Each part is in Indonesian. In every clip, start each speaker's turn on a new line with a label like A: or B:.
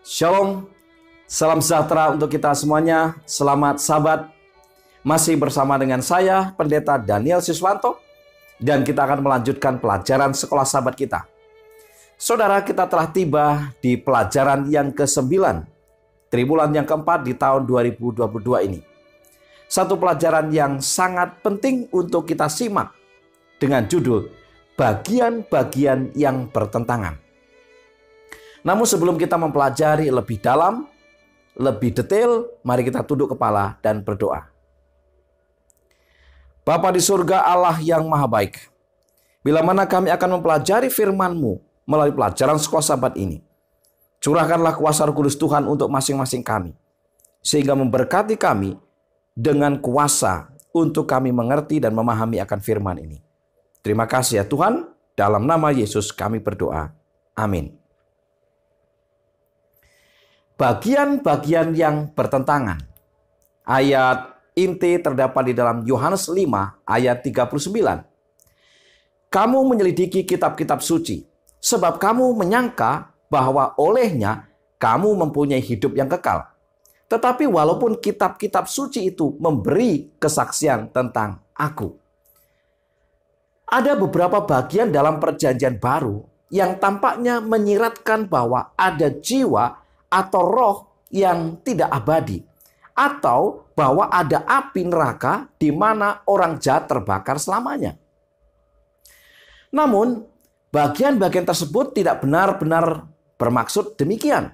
A: Shalom, salam sejahtera untuk kita semuanya. Selamat Sabat. Masih bersama dengan saya, Pendeta Daniel Siswanto, dan kita akan melanjutkan pelajaran sekolah Sabat kita. Saudara, kita telah tiba di pelajaran yang ke-9, tribulan yang keempat di tahun 2022 ini. Satu pelajaran yang sangat penting untuk kita simak dengan judul bagian-bagian yang bertentangan. Namun sebelum kita mempelajari lebih dalam, lebih detail, mari kita tunduk kepala dan berdoa. Bapa di surga, Allah yang maha baik, bila mana kami akan mempelajari firman-Mu melalui pelajaran sekolah Sabat ini, curahkanlah kuasa Roh Kudus Tuhan untuk masing-masing kami, sehingga memberkati kami dengan kuasa untuk kami mengerti dan memahami akan firman ini. Terima kasih ya Tuhan, dalam nama Yesus kami berdoa. Amin. Bagian-bagian yang bertentangan. Ayat inti terdapat di dalam Yohanes 5 ayat 39. Kamu menyelidiki kitab-kitab suci, sebab kamu menyangka bahwa olehnya kamu mempunyai hidup yang kekal. Tetapi walaupun kitab-kitab suci itu memberi kesaksian tentang aku. Ada beberapa bagian dalam perjanjian baru yang tampaknya menyiratkan bahwa ada jiwa atau roh yang tidak abadi, atau bahwa ada api neraka di mana orang jahat terbakar selamanya. Namun, bagian-bagian tersebut tidak benar-benar bermaksud demikian.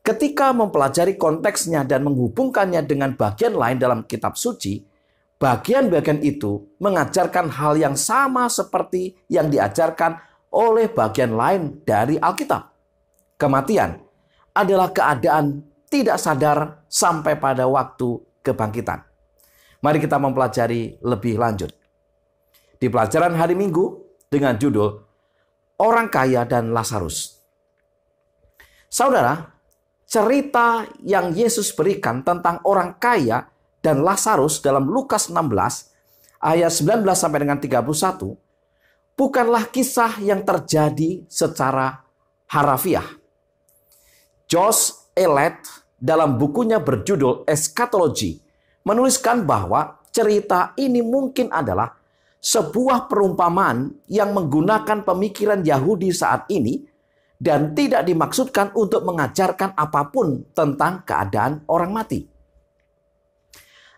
A: Ketika mempelajari konteksnya dan menghubungkannya dengan bagian lain dalam kitab suci, bagian-bagian itu mengajarkan hal yang sama seperti yang diajarkan oleh bagian lain dari Alkitab. Kematian adalah keadaan tidak sadar sampai pada waktu kebangkitan. Mari kita mempelajari lebih lanjut. Di pelajaran hari Minggu dengan judul Orang Kaya dan Lazarus. Saudara, cerita yang Yesus berikan tentang orang kaya dan Lazarus dalam Lukas 16 ayat 19 sampai dengan 31 bukanlah kisah yang terjadi secara harafiah. Josh Elliott dalam bukunya berjudul Eschatology menuliskan bahwa cerita ini mungkin adalah sebuah perumpamaan yang menggunakan pemikiran Yahudi saat ini dan tidak dimaksudkan untuk mengajarkan apapun tentang keadaan orang mati.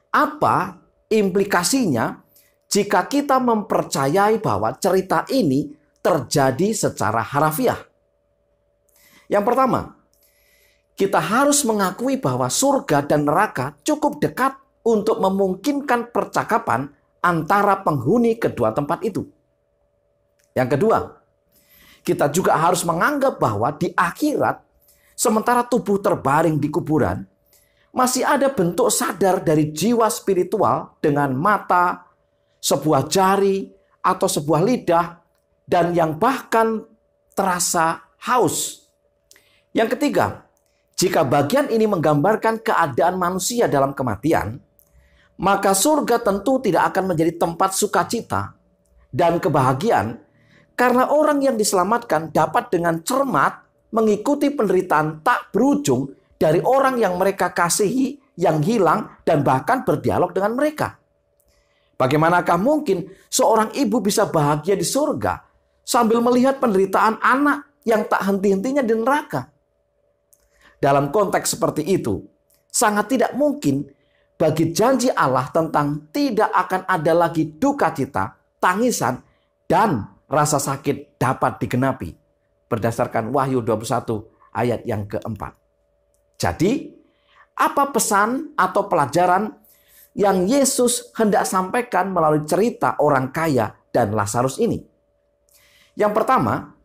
A: Apa implikasinya jika kita mempercayai bahwa cerita ini terjadi secara harafiah? Yang pertama, kita harus mengakui bahwa surga dan neraka cukup dekat untuk memungkinkan percakapan antara penghuni kedua tempat itu. Yang kedua, kita juga harus menganggap bahwa di akhirat, sementara tubuh terbaring di kuburan, masih ada bentuk sadar dari jiwa spiritual dengan mata, sebuah jari, atau sebuah lidah, dan yang bahkan terasa haus. Yang ketiga, jika bagian ini menggambarkan keadaan manusia dalam kematian, maka surga tentu tidak akan menjadi tempat sukacita dan kebahagiaan karena orang yang diselamatkan dapat dengan cermat mengikuti penderitaan tak berujung dari orang yang mereka kasihi, yang hilang, dan bahkan berdialog dengan mereka. Bagaimanakah mungkin seorang ibu bisa bahagia di surga sambil melihat penderitaan anak yang tak henti-hentinya di neraka? Dalam konteks seperti itu, sangat tidak mungkin bagi janji Allah tentang tidak akan ada lagi duka cita, tangisan, dan rasa sakit dapat digenapi. Berdasarkan Wahyu 21 ayat yang keempat. Jadi, apa pesan atau pelajaran yang Yesus hendak sampaikan melalui cerita orang kaya dan Lazarus ini? Yang pertama,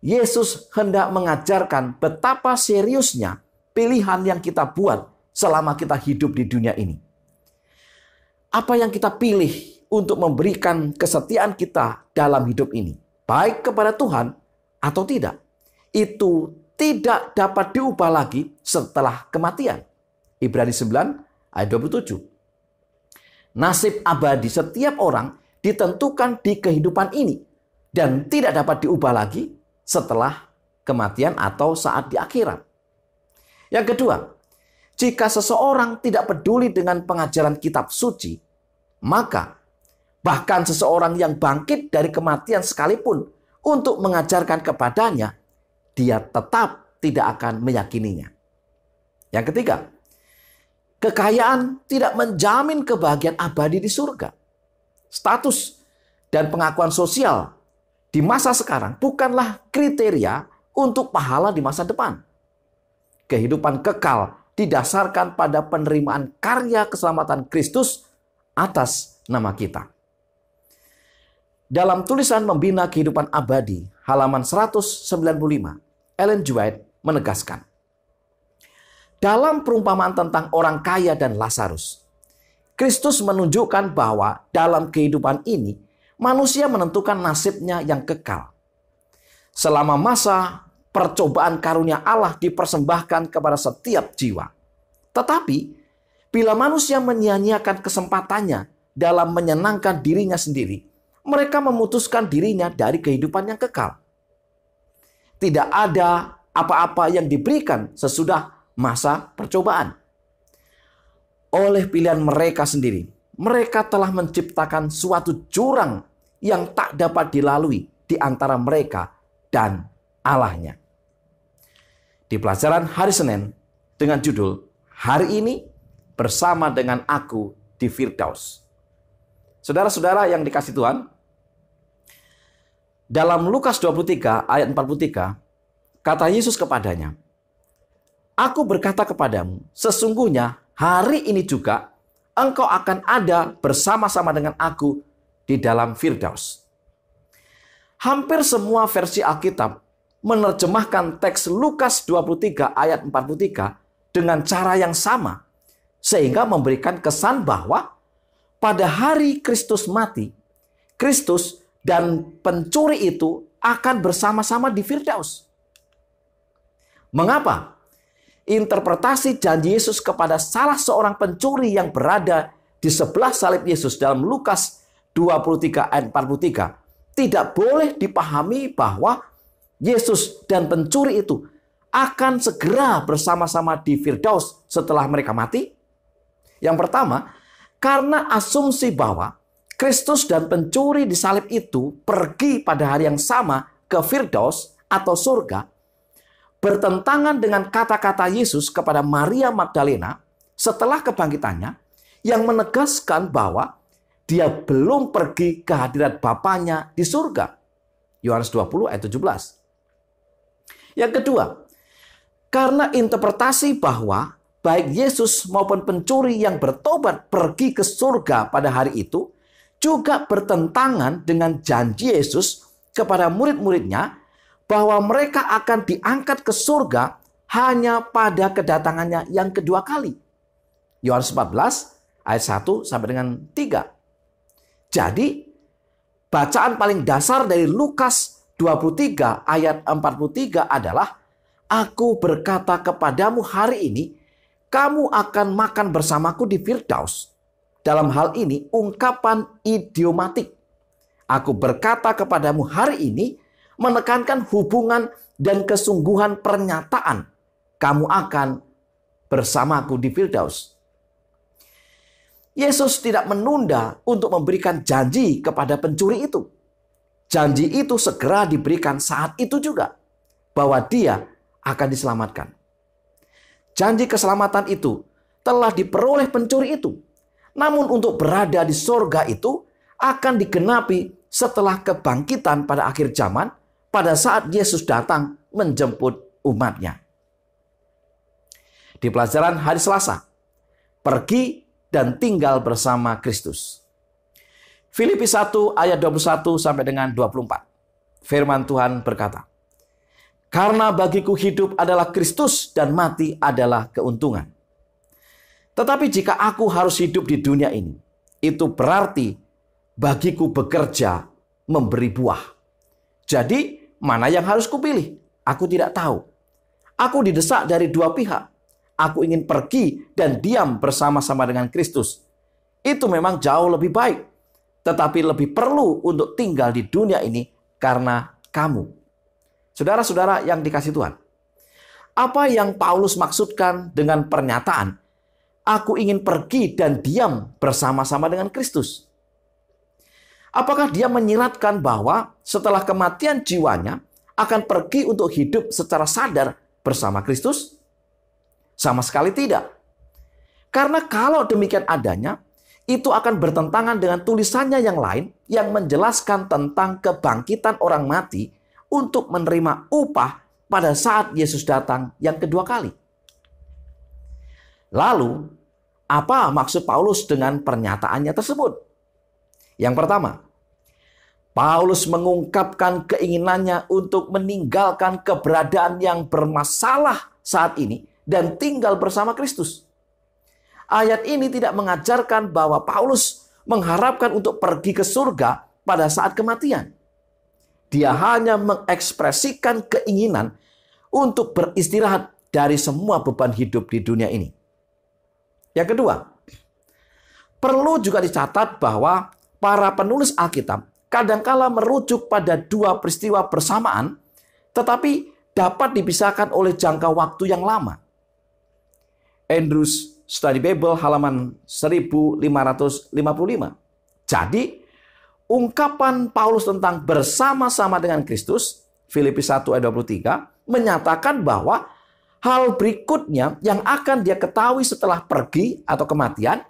A: Yesus hendak mengajarkan betapa seriusnya pilihan yang kita buat selama kita hidup di dunia ini. Apa yang kita pilih untuk memberikan kesetiaan kita dalam hidup ini, baik kepada Tuhan atau tidak, itu tidak dapat diubah lagi setelah kematian. Ibrani 9 ayat 27. Nasib abadi setiap orang ditentukan di kehidupan ini dan tidak dapat diubah lagi setelah kematian atau saat di akhirat. Yang kedua, jika seseorang tidak peduli dengan pengajaran kitab suci, maka bahkan seseorang yang bangkit dari kematian sekalipun untuk mengajarkan kepadanya, dia tetap tidak akan meyakininya. Yang ketiga, kekayaan tidak menjamin kebahagiaan abadi di surga. Status dan pengakuan sosial di masa sekarang bukanlah kriteria untuk pahala di masa depan. Kehidupan kekal didasarkan pada penerimaan karya keselamatan Kristus atas nama kita. Dalam tulisan Membina Kehidupan Abadi, halaman 195, Ellen G. White menegaskan, dalam perumpamaan tentang orang kaya dan Lazarus, Kristus menunjukkan bahwa dalam kehidupan ini, manusia menentukan nasibnya yang kekal. Selama masa percobaan karunia Allah dipersembahkan kepada setiap jiwa. Tetapi, bila manusia menyia-nyiakan kesempatannya dalam menyenangkan dirinya sendiri, mereka memutuskan dirinya dari kehidupan yang kekal. Tidak ada apa-apa yang diberikan sesudah masa percobaan. Oleh pilihan mereka sendiri, mereka telah menciptakan suatu jurang yang tak dapat dilalui di antara mereka dan Allahnya. Di pelajaran hari Senin dengan judul Hari Ini Bersama Dengan Aku di Firdaus. Saudara-saudara yang dikasihi Tuhan, dalam Lukas 23 ayat 43, kata Yesus kepadanya, Aku berkata kepadamu, sesungguhnya hari ini juga engkau akan ada bersama-sama dengan aku di dalam Firdaus. Hampir semua versi Alkitab menerjemahkan teks Lukas 23 ayat 43 dengan cara yang sama, sehingga memberikan kesan bahwa pada hari Kristus mati, Kristus dan pencuri itu akan bersama-sama di Firdaus. Mengapa? Interpretasi janji Yesus kepada salah seorang pencuri yang berada di sebelah salib Yesus dalam Lukas 23 ayat 43 tidak boleh dipahami bahwa Yesus dan pencuri itu akan segera bersama-sama di Firdaus setelah mereka mati. Yang pertama, karena asumsi bahwa Kristus dan pencuri di salib itu pergi pada hari yang sama ke Firdaus atau surga, bertentangan dengan kata-kata Yesus kepada Maria Magdalena setelah kebangkitannya yang menegaskan bahwa dia belum pergi ke hadirat Bapanya di surga. Yohanes 20 ayat 17. Yang kedua, karena interpretasi bahwa baik Yesus maupun pencuri yang bertobat pergi ke surga pada hari itu juga bertentangan dengan janji Yesus kepada murid-muridnya bahwa mereka akan diangkat ke surga hanya pada kedatangannya yang kedua kali. Yohanes 14 ayat 1 sampai dengan 3. Jadi, bacaan paling dasar dari Lukas 23 ayat 43 adalah, Aku berkata kepadamu hari ini, kamu akan makan bersamaku di Firdaus. Dalam hal ini ungkapan idiomatik. Aku berkata kepadamu hari ini menekankan hubungan dan kesungguhan pernyataan. Kamu akan bersamaku di Firdaus. Yesus tidak menunda untuk memberikan janji kepada pencuri itu. Janji itu segera diberikan saat itu juga, bahwa dia akan diselamatkan. Janji keselamatan itu telah diperoleh pencuri itu. Namun untuk berada di sorga itu akan digenapi setelah kebangkitan pada akhir zaman, pada saat Yesus datang menjemput umatnya. Di pelajaran hari Selasa, pergi dan tinggal bersama Kristus. Filipi 1 ayat 21 sampai dengan 24. Firman Tuhan berkata, Karena bagiku hidup adalah Kristus dan mati adalah keuntungan. Tetapi jika aku harus hidup di dunia ini, itu berarti bagiku bekerja memberi buah. Jadi mana yang harus kupilih? Aku tidak tahu. Aku didesak dari dua pihak. Aku ingin pergi dan diam bersama-sama dengan Kristus. Itu memang jauh lebih baik. Tetapi lebih perlu untuk tinggal di dunia ini karena kamu. Saudara-saudara yang dikasihi Tuhan, Apa yang Paulus maksudkan dengan pernyataan, "Aku ingin pergi dan diam bersama-sama dengan Kristus"? Apakah dia menyiratkan bahwa setelah kematian jiwanya akan pergi untuk hidup secara sadar bersama Kristus? Sama sekali tidak. Karena kalau demikian adanya, itu akan bertentangan dengan tulisannya yang lain yang menjelaskan tentang kebangkitan orang mati untuk menerima upah pada saat Yesus datang yang kedua kali. Lalu, apa maksud Paulus dengan pernyataannya tersebut? Yang pertama, Paulus mengungkapkan keinginannya untuk meninggalkan keberadaan yang bermasalah saat ini dan tinggal bersama Kristus. Ayat ini tidak mengajarkan bahwa Paulus mengharapkan untuk pergi ke surga pada saat kematian. Dia hanya mengekspresikan keinginan untuk beristirahat dari semua beban hidup di dunia ini. Yang kedua, perlu juga dicatat bahwa para penulis Alkitab kadangkala merujuk pada dua peristiwa bersamaan, tetapi dapat dipisahkan oleh jangka waktu yang lama. Andrews Study Bible halaman 1555. Jadi, ungkapan Paulus tentang bersama-sama dengan Kristus, Filipi 1 ayat 23, menyatakan bahwa hal berikutnya yang akan dia ketahui setelah pergi atau kematian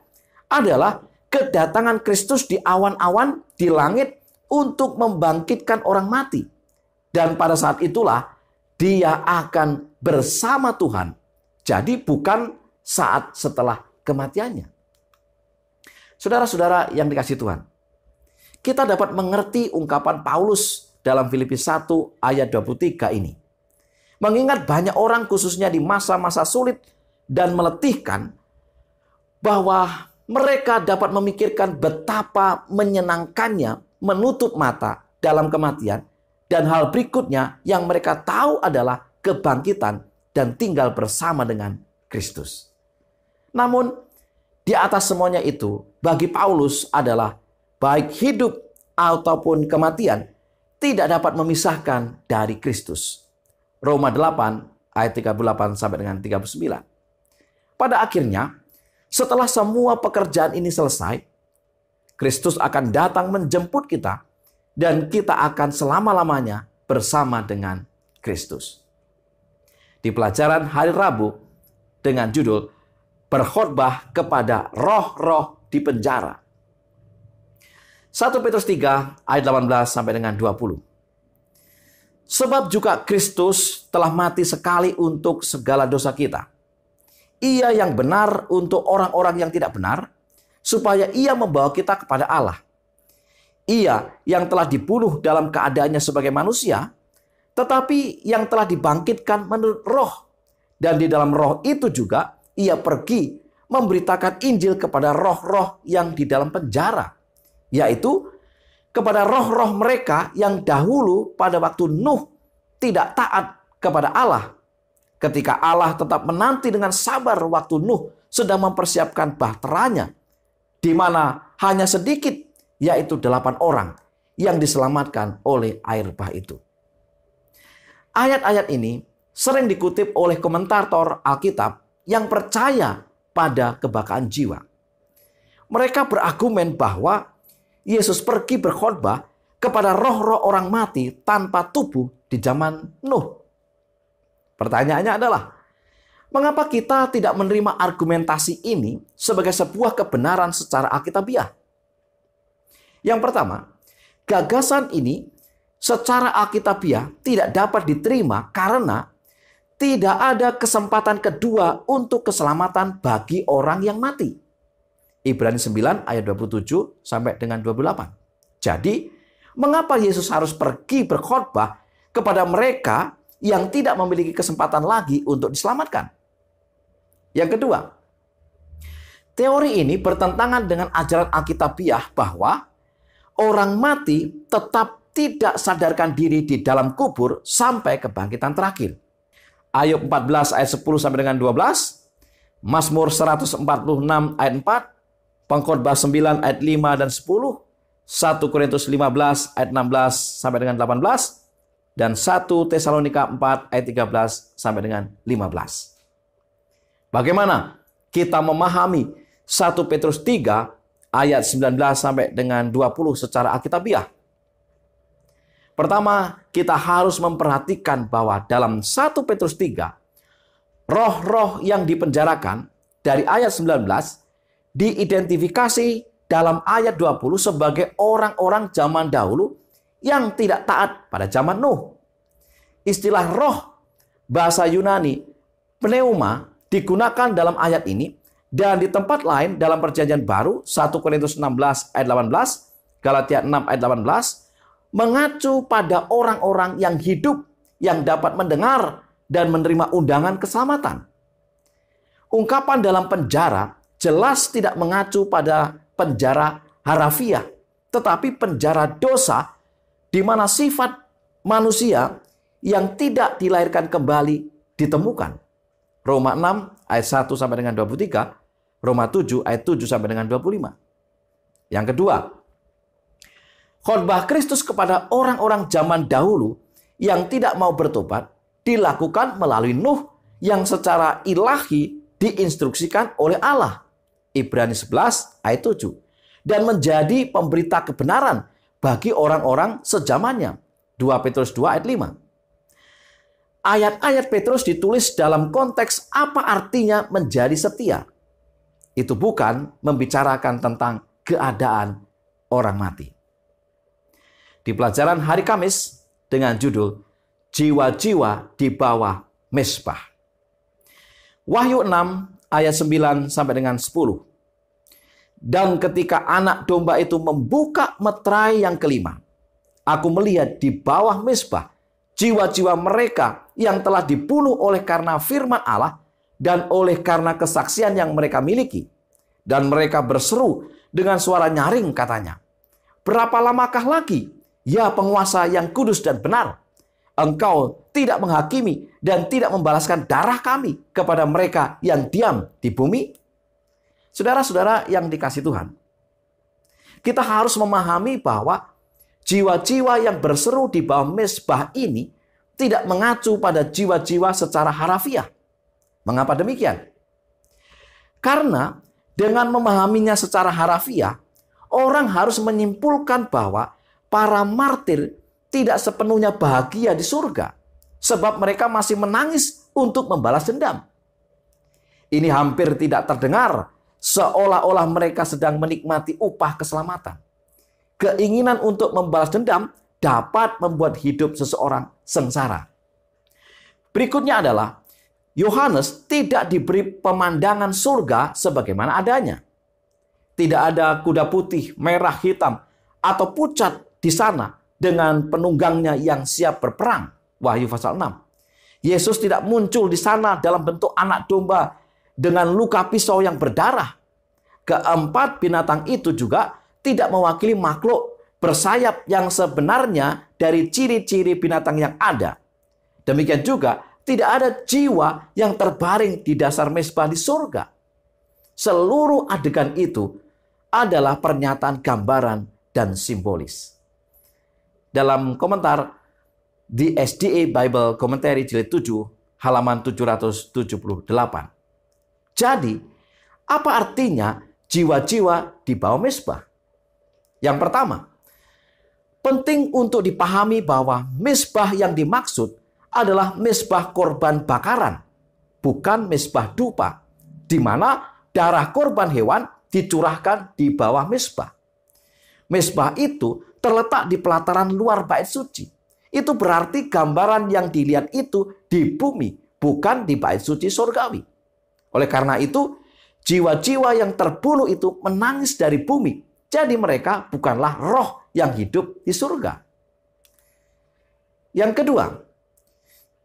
A: adalah kedatangan Kristus di awan-awan di langit untuk membangkitkan orang mati. Dan pada saat itulah dia akan bersama Tuhan. Jadi bukan saat setelah kematiannya. Saudara-saudara yang dikasihi Tuhan, kita dapat mengerti ungkapan Paulus dalam Filipi 1 ayat 23 ini. Mengingat banyak orang khususnya di masa-masa sulit dan meletihkan, bahwa mereka dapat memikirkan betapa menyenangkannya menutup mata dalam kematian, dan hal berikutnya yang mereka tahu adalah kebangkitan dan tinggal bersama dengan Kristus. Namun, di atas semuanya itu, bagi Paulus adalah baik hidup ataupun kematian tidak dapat memisahkan dari Kristus. Roma 8 ayat 38 sampai dengan 39. Pada akhirnya, setelah semua pekerjaan ini selesai, Kristus akan datang menjemput kita dan kita akan selama-lamanya bersama dengan Kristus. Di pelajaran hari Rabu dengan judul berkhotbah kepada roh-roh di penjara. 1 Petrus 3 ayat 18 sampai dengan 20. Sebab juga Kristus telah mati sekali untuk segala dosa kita. Ia yang benar untuk orang-orang yang tidak benar, supaya ia membawa kita kepada Allah. Ia yang telah dibunuh dalam keadaannya sebagai manusia, tetapi yang telah dibangkitkan menurut roh. Dan di dalam roh itu juga ia pergi memberitakan Injil kepada roh-roh yang di dalam penjara, yaitu kepada roh-roh mereka yang dahulu pada waktu Nuh tidak taat kepada Allah, ketika Allah tetap menanti dengan sabar waktu Nuh sedang mempersiapkan bahteranya, di mana hanya sedikit, yaitu 8 orang yang diselamatkan oleh air bah itu. Ayat-ayat ini sering dikutip oleh komentator Alkitab yang percaya pada kebangkitan jiwa. Mereka berargumen bahwa Yesus pergi berkhotbah kepada roh-roh orang mati tanpa tubuh di zaman Nuh. Pertanyaannya adalah, mengapa kita tidak menerima argumentasi ini sebagai sebuah kebenaran secara alkitabiah? Yang pertama, gagasan ini secara alkitabiah tidak dapat diterima karena tidak ada kesempatan kedua untuk keselamatan bagi orang yang mati. Ibrani 9 ayat 27 sampai dengan 28. Jadi, mengapa Yesus harus pergi berkhotbah kepada mereka yang tidak memiliki kesempatan lagi untuk diselamatkan? Yang kedua, teori ini bertentangan dengan ajaran alkitabiah bahwa orang mati tetap tidak sadarkan diri di dalam kubur sampai kebangkitan terakhir. Ayub 14 ayat 10 sampai dengan 12, Mazmur 146 ayat 4, Pengkhotbah 9 ayat 5 dan 10, 1 Korintus 15 ayat 16 sampai dengan 18, dan 1 Tesalonika 4 ayat 13 sampai dengan 15. Bagaimana kita memahami 1 Petrus 3 ayat 19 sampai dengan 20 secara alkitabiah? Pertama, kita harus memperhatikan bahwa dalam 1 Petrus 3, roh-roh yang dipenjarakan dari ayat 19 diidentifikasi dalam ayat 20 sebagai orang-orang zaman dahulu yang tidak taat pada zaman Nuh. Istilah roh bahasa Yunani pneuma digunakan dalam ayat ini dan di tempat lain dalam Perjanjian Baru 1 Korintus 16 ayat 18, Galatia 6 ayat 18 mengacu pada orang-orang yang hidup yang dapat mendengar dan menerima undangan keselamatan. Ungkapan dalam penjara jelas tidak mengacu pada penjara harafiah, tetapi penjara dosa di mana sifat manusia yang tidak dilahirkan kembali ditemukan. Roma 6 ayat 1 sampai dengan 23, Roma 7 ayat 7 sampai dengan 25. Yang kedua, khotbah Kristus kepada orang-orang zaman dahulu yang tidak mau bertobat dilakukan melalui Nuh yang secara ilahi diinstruksikan oleh Allah. Ibrani 11 ayat 7. Dan menjadi pemberita kebenaran bagi orang-orang sejamannya. 2 Petrus 2 ayat 5. Ayat-ayat Petrus ditulis dalam konteks apa artinya menjadi setia. Itu bukan membicarakan tentang keadaan orang mati. Di pelajaran hari Kamis dengan judul Jiwa-jiwa di bawah Mezbah. Wahyu 6 ayat 9 sampai dengan 10. Dan ketika anak domba itu membuka meterai yang kelima, aku melihat di bawah mezbah jiwa-jiwa mereka yang telah dibunuh oleh karena firman Allah dan oleh karena kesaksian yang mereka miliki. Dan mereka berseru dengan suara nyaring katanya, berapa lamakah lagi, ya penguasa yang kudus dan benar, engkau tidak menghakimi dan tidak membalaskan darah kami kepada mereka yang diam di bumi? Saudara-saudara yang dikasihi Tuhan, kita harus memahami bahwa jiwa-jiwa yang berseru di bawah mezbah ini tidak mengacu pada jiwa-jiwa secara harafiah. Mengapa demikian? Karena dengan memahaminya secara harafiah, orang harus menyimpulkan bahwa para martir tidak sepenuhnya bahagia di surga, sebab mereka masih menangis untuk membalas dendam. Ini hampir tidak terdengar, seolah-olah mereka sedang menikmati upah keselamatan. Keinginan untuk membalas dendam dapat membuat hidup seseorang sengsara. Berikutnya adalah, Yohanes tidak diberi pemandangan surga sebagaimana adanya. Tidak ada kuda putih, merah, hitam, atau pucat di sana dengan penunggangnya yang siap berperang. Wahyu pasal 6. Yesus tidak muncul di sana dalam bentuk anak domba dengan luka pisau yang berdarah. Keempat binatang itu juga tidak mewakili makhluk bersayap yang sebenarnya dari ciri-ciri binatang yang ada. Demikian juga tidak ada jiwa yang terbaring di dasar mezbah di surga. Seluruh adegan itu adalah pernyataan gambaran dan simbolis. Dalam komentar di SDA Bible Commentary jilid 7 halaman 778. Jadi, apa artinya jiwa-jiwa di bawah mezbah? Yang pertama, penting untuk dipahami bahwa mezbah yang dimaksud adalah mezbah korban bakaran, bukan mezbah dupa, di mana darah korban hewan dicurahkan di bawah mezbah. Mezbah itu terletak di pelataran luar bait suci. Itu berarti gambaran yang dilihat itu di bumi, bukan di bait suci surgawi. Oleh karena itu, jiwa-jiwa yang terbunuh itu menangis dari bumi. Jadi mereka bukanlah roh yang hidup di surga. Yang kedua,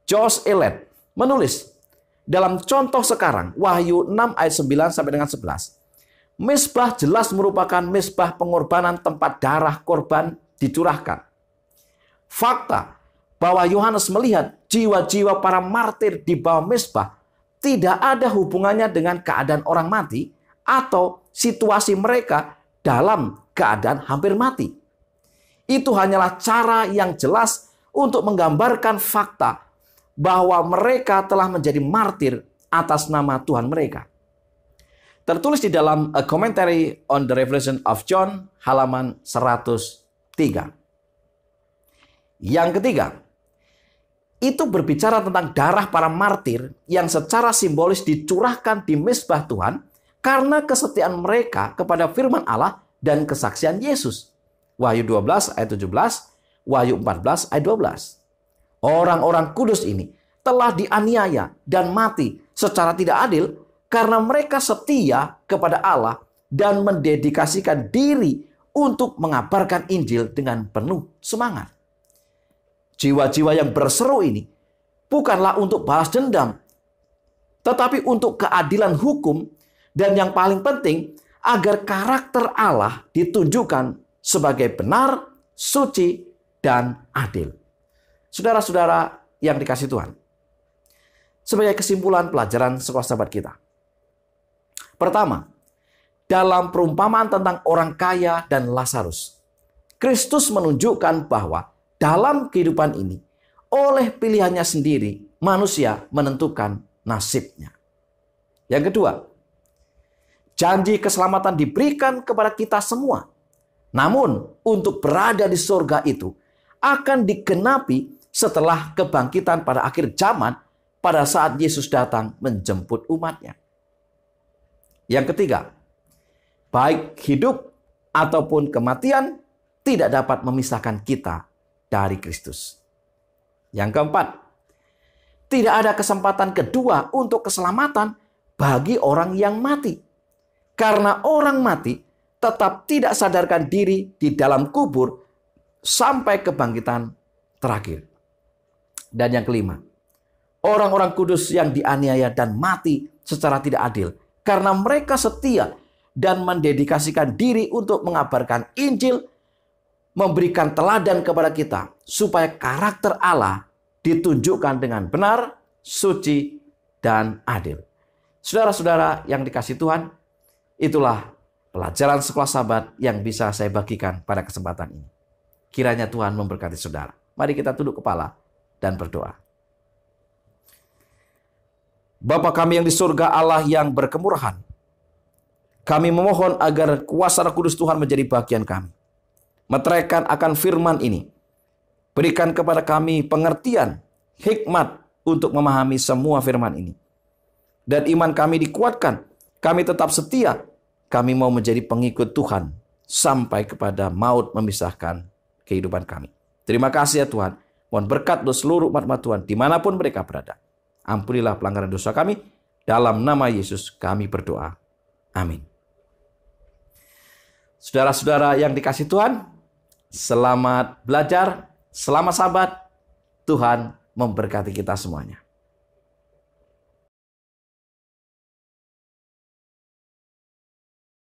A: Josh Elet menulis dalam contoh sekarang, Wahyu 6 ayat 9 sampai dengan 11. Mezbah jelas merupakan mezbah pengorbanan tempat darah korban dicurahkan. Fakta bahwa Yohanes melihat jiwa-jiwa para martir di bawah mezbah tidak ada hubungannya dengan keadaan orang mati atau situasi mereka dalam keadaan hampir mati. Itu hanyalah cara yang jelas untuk menggambarkan fakta bahwa mereka telah menjadi martir atas nama Tuhan mereka. Tertulis di dalam A Commentary on the Revelation of John, halaman 103. Yang ketiga, itu berbicara tentang darah para martir yang secara simbolis dicurahkan di mezbah Tuhan karena kesetiaan mereka kepada firman Allah dan kesaksian Yesus. Wahyu 12 ayat 17, Wahyu 14 ayat 12. Orang-orang kudus ini telah dianiaya dan mati secara tidak adil karena mereka setia kepada Allah dan mendedikasikan diri untuk mengabarkan Injil dengan penuh semangat. Jiwa-jiwa yang berseru ini bukanlah untuk balas dendam, tetapi untuk keadilan hukum, dan yang paling penting agar karakter Allah ditunjukkan sebagai benar, suci, dan adil. Saudara-saudara yang dikasihi Tuhan, sebagai kesimpulan pelajaran sekolah sahabat kita. Pertama, dalam perumpamaan tentang orang kaya dan Lazarus, Kristus menunjukkan bahwa dalam kehidupan ini, oleh pilihannya sendiri, manusia menentukan nasibnya. Yang kedua, janji keselamatan diberikan kepada kita semua. Namun, untuk berada di surga itu akan digenapi setelah kebangkitan pada akhir zaman, pada saat Yesus datang menjemput umatnya. Yang ketiga, baik hidup ataupun kematian tidak dapat memisahkan kita dari Kristus. Yang keempat, tidak ada kesempatan kedua untuk keselamatan bagi orang yang mati. Karena orang mati tetap tidak sadarkan diri di dalam kubur sampai kebangkitan terakhir. Dan yang kelima, orang-orang kudus yang dianiaya dan mati secara tidak adil karena mereka setia dan mendedikasikan diri untuk mengabarkan Injil, memberikan teladan kepada kita supaya karakter Allah ditunjukkan dengan benar, suci, dan adil. Saudara-saudara yang dikasihi Tuhan, itulah pelajaran sekolah sahabat yang bisa saya bagikan pada kesempatan ini. Kiranya Tuhan memberkati saudara. Mari kita tunduk kepala dan berdoa. Bapa kami yang di surga, Allah yang berkemurahan, kami memohon agar kuasa Roh Kudus Tuhan menjadi bagian kami. Meteraikan akan firman ini. Berikan kepada kami pengertian, hikmat untuk memahami semua firman ini. Dan iman kami dikuatkan. Kami tetap setia. Kami mau menjadi pengikut Tuhan sampai kepada maut memisahkan kehidupan kami. Terima kasih ya Tuhan. Mohon berkat untuk seluruh umat Tuhan dimanapun mereka berada. Ampunilah pelanggaran dosa kami. Dalam nama Yesus kami berdoa. Amin. Saudara-saudara yang dikasihi Tuhan, selamat belajar, selamat sahabat. Tuhan memberkati kita semuanya.